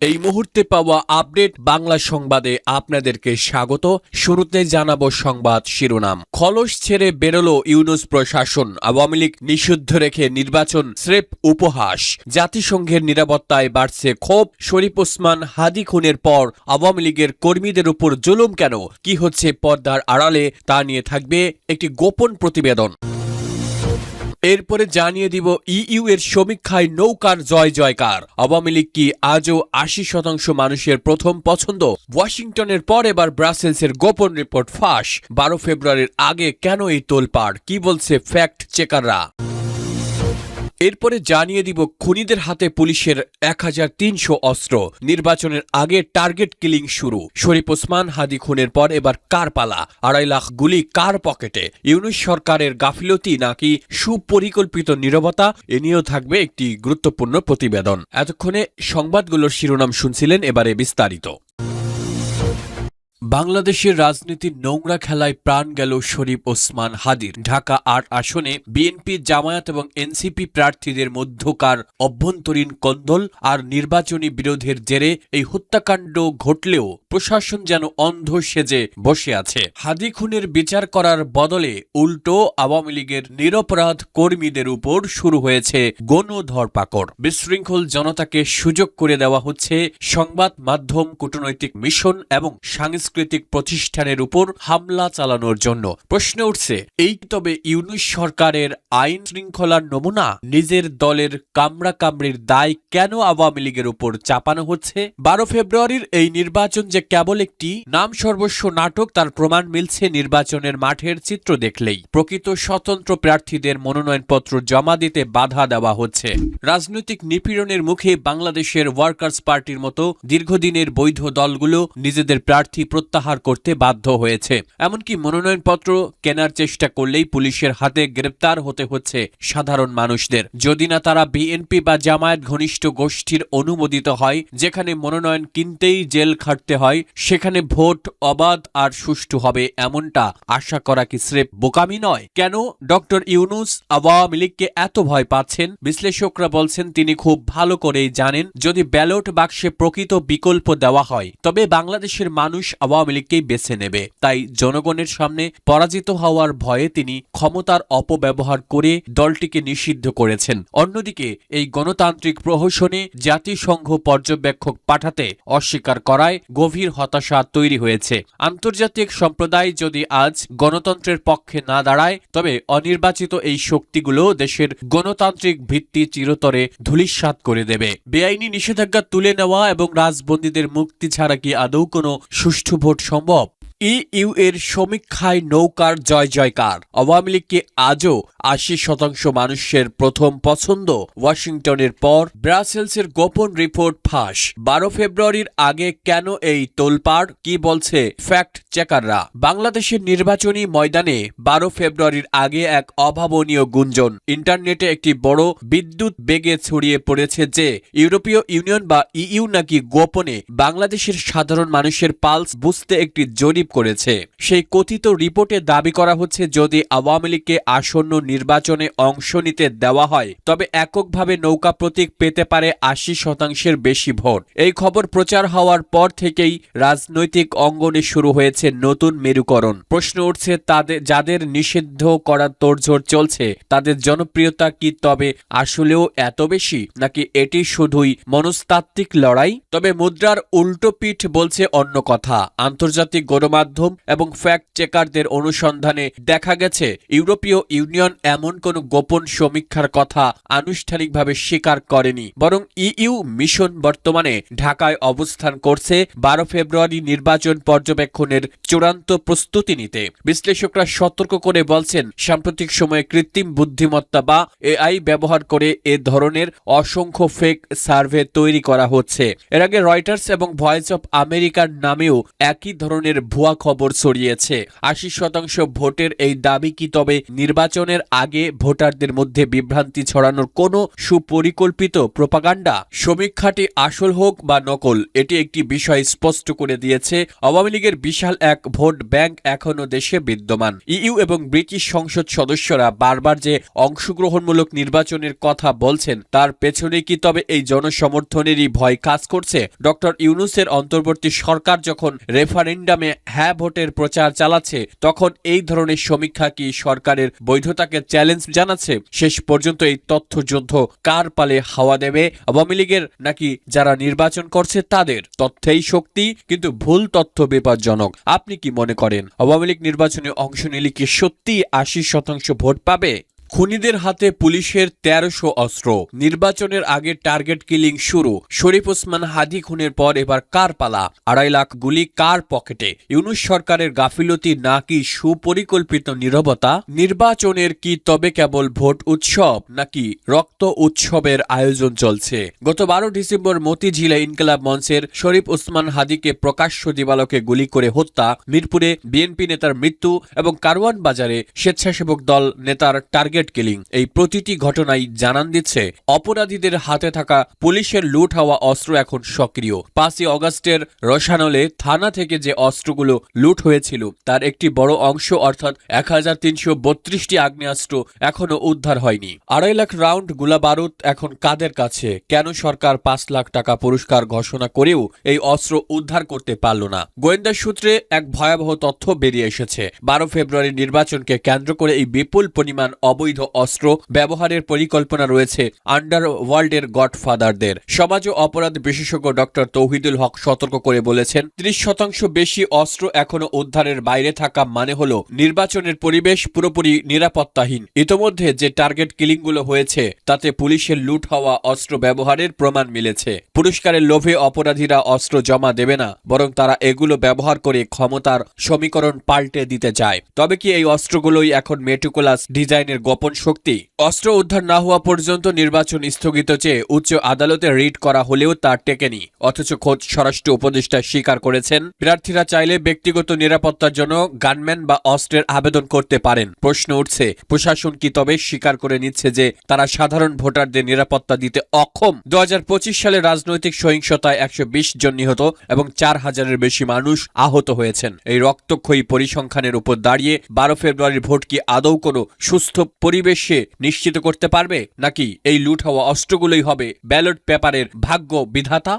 এই মুহূর্তে পাওয়া আপডেট বাংলা সংবাদে আপনাদেরকে স্বাগত। শুরুতে জানাবো সংবাদ শিরোনাম। খলস ছেড়ে বেরোলো ইউনূস প্রশাসন, আওয়ামী লীগ নিষিদ্ধ রেখে নির্বাচন স্রেফ উপহাস। জাতিসংঘের নিরাপত্তায় বাড়ছে ক্ষোভ। শরীফ ওসমান হাদি খুনের পর আওয়ামী লীগের কর্মীদের উপর জুলুম কেন, কি হচ্ছে পর্দার আড়ালে, তা নিয়ে থাকবে একটি গোপন প্রতিবেদন। এরপরে জানিয়ে দিব ইইউ এর সমীক্ষায় নৌকার জয় জয়কার। আওয়ামী লীগ কি আজও ৮০% মানুষের প্রথম পছন্দ? ওয়াশিংটনের পর এবার ব্রাসেলসের গোপন রিপোর্ট ফাঁস। ১২ ফেব্রুয়ারির আগে কেন এই তোলপাড়, কি বলছে ফ্যাক্ট চেকাররা? এরপরে জানিয়ে দিব খুনিদের হাতে পুলিশের ১৩০০ অস্ত্র। নির্বাচনের আগে টার্গেট কিলিং শুরু। শরীফ ওসমান হাদি খুনের পর এবার কার পালা? ২.৫ লাখ গুলি কার পকেটে? ইউনূস সরকারের গাফিলতি নাকি সুপরিকল্পিত নীরবতা? এ নিয়েও থাকবে একটি গুরুত্বপূর্ণ প্রতিবেদন। এতক্ষণে সংবাদগুলোর শিরোনাম শুনছিলেন, এবারে বিস্তারিত। বাংলাদেশের রাজনীতির নোংরা খেলায় প্রাণ গেল শরীফ ওসমান হাদির। ঢাকা ৮ আসনে বিএনপি, জামায়াত এবং এনসিপি প্রার্থীদের মধ্যকার অভ্যন্তরীণ কোন্দল আর নির্বাচনী বিরোধের জেরে এই হত্যাকাণ্ড ঘটলেও প্রশাসন যেন অন্ধ সেজে বসে আছে। হাদি খুনের বিচার করার বদলে উল্টো আওয়ামী লীগের নিরপরাধ কর্মীদের উপর শুরু হয়েছে গণধরপাকড়। বিশৃঙ্খল জনতাকে সুযোগ করে দেওয়া হচ্ছে সংবাদ মাধ্যম, কূটনৈতিক মিশন এবং সাংস্কৃতিক প্রতিষ্ঠানের উপর হামলা চালানোর জন্য। প্রশ্ন উঠছে, এই তবে ইউনূস সরকারের আইন শৃঙ্খলার নমুনা? নিজের দলের কামড়াকামড়ির দায় কেন আওয়ামী লীগের উপর চাপানো হচ্ছে? ১২ ফেব্রুয়ারির এই নির্বাচন যে কেবল একটি নাম সর্বস্ব নাটক, তার প্রমাণ মিলছে নির্বাচনের মাঠের চিত্র দেখলেই। প্রকৃত স্বতন্ত্র প্রার্থীদের মনোনয়নপত্র জমা দিতে বাধা দেওয়া হচ্ছে। রাজনৈতিক নিপীড়নের মুখে বাংলাদেশের ওয়ার্কার্স পার্টির মতো দীর্ঘদিনের বৈধ দলগুলো নিজেদের প্রার্থী প্রত্যাহার করতে বাধ্য হয়েছে। এমনকি মনোনয়নপত্র কেনার চেষ্টা করলেই পুলিশের হাতে গ্রেপ্তার হতে হচ্ছে সাধারণ মানুষদের, যদি না তারা বিএনপি বা জামায়াত ঘনিষ্ঠ গোষ্ঠীর অনুমোদিত হয়। যেখানে মনোনয়ন কিনতেই জেল খাটতে হয়, সেখানে ভোট অবাধ আর সুষ্ঠু হবে এমনটা আশা করা কি স্রেফ বোকামি নয়? কেন ডক্টর ইউনূস আওয়ামী লীগকে এত ভয় পাচ্ছেন? বিশ্লেষকরা বলছেন তিনি খুব ভালো করেই জানেন, যদি ব্যালট বাক্সে প্রকৃত বিকল্প দেওয়া হয় তবে বাংলাদেশের মানুষ আওয়ামী লীগকেই বেছে নেবে। তাই জনগণের সামনে পরাজিত হওয়ার ভয়ে তিনি ক্ষমতার অপব্যবহার করে দলটিকে নিষিদ্ধ করেছেন। অন্যদিকে এই গণতান্ত্রিক প্রহসনে জাতিসংঘ পর্যবেক্ষক পাঠাতে অস্বীকার করায় গভীর হতাশা তৈরি হয়েছে। আন্তর্জাতিক সম্প্রদায় যদি আজ গণতন্ত্রের পক্ষে না দাঁড়ায়, তবে অনির্বাচিত এই শক্তিগুলো দেশের গণতান্ত্রিক ভিত্তি চিরতরে ধূলিসাৎ করে দেবে। বেআইনি নিষেধাজ্ঞা তুলে নেওয়া এবং রাজবন্দীদের মুক্তি ছাড়া কি আদৌ কোনো সুষ্ঠু ভোট সম্ভব? ইইউ এর সমীক্ষায় নৌকার জয় জয়কার। আওয়ামী লীগকে আজও ৮০% মানুষের প্রথম পছন্দ। ওয়াশিংটনের পর ব্রাসেলসের গোপন রিপোর্ট ফাঁস। ১২ ফেব্রুয়ারির আগে কেন এই তোলপাড়, কি বলছে ফ্যাক্ট চেকাররা? বাংলাদেশের নির্বাচনী ময়দানে ১২ ফেব্রুয়ারির আগে এক অভাবনীয় গুঞ্জন ইন্টারনেটে একটি বড় বিদ্যুৎ বেগে ছড়িয়ে পড়েছে যে ইউরোপীয় ইউনিয়ন বা ইইউ নাকি গোপনে বাংলাদেশের সাধারণ মানুষের পালস বুঝতে একটি জরিপ করেছে। সেই কথিত রিপোর্টে দাবি করা হচ্ছে, যদি আওয়ামী লীগকে আসন্ন নির্বাচনে অংশ নিতে দেওয়া হয় তবে এককভাবে নৌকা প্রতীক পেতে পারে ৮০% বেশি ভোট। এই খবর প্রচার হওয়ার পর থেকেই রাজনৈতিক অঙ্গনে শুরু হয়েছে নতুন মেরুকরণ। প্রশ্ন উঠছে, যাদের নিষিদ্ধ করার তোড়জোড় চলছে তাদের জনপ্রিয়তা কি তবে আসলেও এত বেশি, নাকি এটি শুধুই মনস্তাত্ত্বিক লড়াই? তবে মুদ্রার উল্টো পিঠ বলছে অন্য কথা। আন্তর্জাতিক গণমাধ্যম এবং ফ্যাক্ট চেকারদের অনুসন্ধানে দেখা গেছে, ইউরোপীয় ইউনিয়ন এমন কোন গোপন সমীক্ষার কথা আনুষ্ঠানিকভাবে স্বীকার করেনি, বরং ইইউ মিশন বর্তমানে ঢাকায় অবস্থান করছে ১২ ফেব্রুয়ারি নির্বাচন পর্যবেক্ষণের চূড়ান্ত প্রস্তুতি নিতে। বিশ্লেষকরা সতর্ক করে বলছেন, সাম্প্রতিক সময়ে কৃত্রিম বুদ্ধিমত্তা বা এআই ব্যবহার করে এ ধরনের অসংখ্য ফেক সার্ভে তৈরি করা হচ্ছে। এর আগে রয়টার্স এবং ভয়েস অফ আমেরিকার নামেও একই ধরনের ভুয়া ভুয়া খবর ছড়িয়েছে। ৮০% ভোটের এই দাবি কি তবে নির্বাচনের আগে ভোটারদের মধ্যে বিভ্রান্তি ছড়ানোর কোনো সুপরিকল্পিত প্রোপাগান্ডা? সমীক্ষাটি আসল হোক বা নকল, এটি একটি বিষয় স্পষ্ট করে দিয়েছে আওয়ামী লীগের বিশাল এক ভোট ব্যাংক এখনো দেশে বিদ্যমান। ইইউ এবং ব্রিটিশ সংসদ সদস্যরা বারবার যে অংশগ্রহণমূলক নির্বাচনের কথা বলছেন তার পেছনে কি তবে এই জনসমর্থনেরই ভয় কাজ করছে? ডক্টর ইউনূসের অন্তর্বর্তী সরকার যখন রেফারেন্ডামে হ্যাঁ ভোটের প্রচার চালাচ্ছে তখন এই ধরনের সমীক্ষা কি সরকারের বৈধতাকে চ্যালেঞ্জ জানাচ্ছে? শেষ পর্যন্ত এই তথ্যযুদ্ধ কার পালে হাওয়া দেবে, আওয়ামী লীগের নাকি যারা নির্বাচন করছে তাদের? তথ্যেই শক্তি, কিন্তু ভুল তথ্য বিপজ্জনক। আপনি কি মনে করেন আওয়ামী লীগ নির্বাচনে অংশ নিলে কি সত্যি ৮০% ভোট পাবে? খুনিদের হাতে পুলিশের ১৩০০ অস্ত্র, নির্বাচনের আগে টার্গেট কিলিং শুরু। শরীফ ওসমান হাদী খুনের পর এবার কার পালা? ২.৫ লাখ গুলি কার পকেটে? ইউনূস সরকারের গাফিলতি নাকি সুপরিকল্পিত নীরবতা? নির্বাচনের কি তবে কেবল ভোট উৎসব নাকি রক্ত উৎসবের আয়োজন চলছে? গত ১২ ডিসেম্বর মতিঝিলে ইনকিলাব মঞ্চের শরীফ ওসমান হাদীকে প্রকাশ্য দিবালোকে গুলি করে হত্যা, মিরপুরে বিএনপি নেতার মৃত্যু এবং কারওয়ান বাজারে স্বেচ্ছাসেবক দল নেতার টার্গেট কিলিং, এই প্রতিটি ঘটনাই জানান দিচ্ছে অপরাধীদের হাতে থাকা পুলিশের লুট হওয়া অস্ত্র এখন সক্রিয়। ৫ই অগাস্টের রসানলে থানা থেকে যে অস্ত্রগুলো লুট হয়েছিল তার একটি বড় অংশ অর্থাৎ ১৩৩২টি আগ্নেয়াস্ত্র এখনো উদ্ধার হয়নি। ২.৫ লাখ রাউন্ড গোলাবারুদ এখন কাদের কাছে? কেন সরকার ৫ লাখ টাকা পুরস্কার ঘোষণা করেও এই অস্ত্র উদ্ধার করতে পারল না? গোয়েন্দা সূত্রে এক ভয়াবহ তথ্য বেরিয়ে এসেছে। ১২ ফেব্রুয়ারি নির্বাচনকে কেন্দ্র করে এই বিপুল পরিমাণ অবৈধ অস্ত্র ব্যবহারের পরিকল্পনা রয়েছে আন্ডারওয়ার্ল্ডের গডফাদারদের। সমাজ ও অপরাধ বিশেষজ্ঞ ডক্টর তৌহিদুল হক সতর্ক করে বলেছেন, ৩০% বেশি অস্ত্র এখনো উদ্ধারের বাইরে থাকা মানে হলো নির্বাচনের পরিবেশ পুরোপুরি নিরাপত্তাহীন। ইতোমধ্যে যে টার্গেট কিলিংগুলো হয়েছে তাতে পুলিশের লুট হওয়া অস্ত্র ব্যবহারের প্রমাণ মিলেছে। পুরস্কারের লোভে অপরাধীরা অস্ত্র জমা দেবে না, বরং তারা এগুলো ব্যবহার করে ক্ষমতার সমীকরণ পাল্টে দিতে চায়। তবে কি এই অস্ত্রগুলোই এখন মেটিকুলাস ডিজাইনের গোপন শক্তি? অস্ত্র উদ্ধার না হওয়া পর্যন্ত নির্বাচন স্থগিত চেয়ে উচ্চ আদালতে রিট করা হলেও তা টেকেনি। অথচ খোদ স্বরাষ্ট্র উপদেষ্টা স্বীকার করেছেন প্রার্থীরা চাইলে ব্যক্তিগত নিরাপত্তার জন্য গানম্যান বা অস্ত্রের আবেদন করতে পারেন। প্রশ্ন উঠছে, প্রশাসন কি তবে স্বীকার করে নিচ্ছে যে তারা সাধারণ ভোটারদের নিরাপত্তা দিতে অক্ষম? ২০২৫ সালে রাজনৈতিক সহিংসতায় ১২০ জন নিহত এবং ৪,০০০-এর বেশি মানুষ আহত হয়েছেন। এই রক্তক্ষয়ী পরিসংখ্যানের উপর দাঁড়িয়ে ১২ ফেব্রুয়ারির ভোট কি আদৌ কোনো সুস্থ পরিবেশে নিশ্চিত করতে পারবে, নাকি এই লুট হওয়া অস্ত্রগুলোই হবে ব্যালট পেপারের ভাগ্য বিধাতা?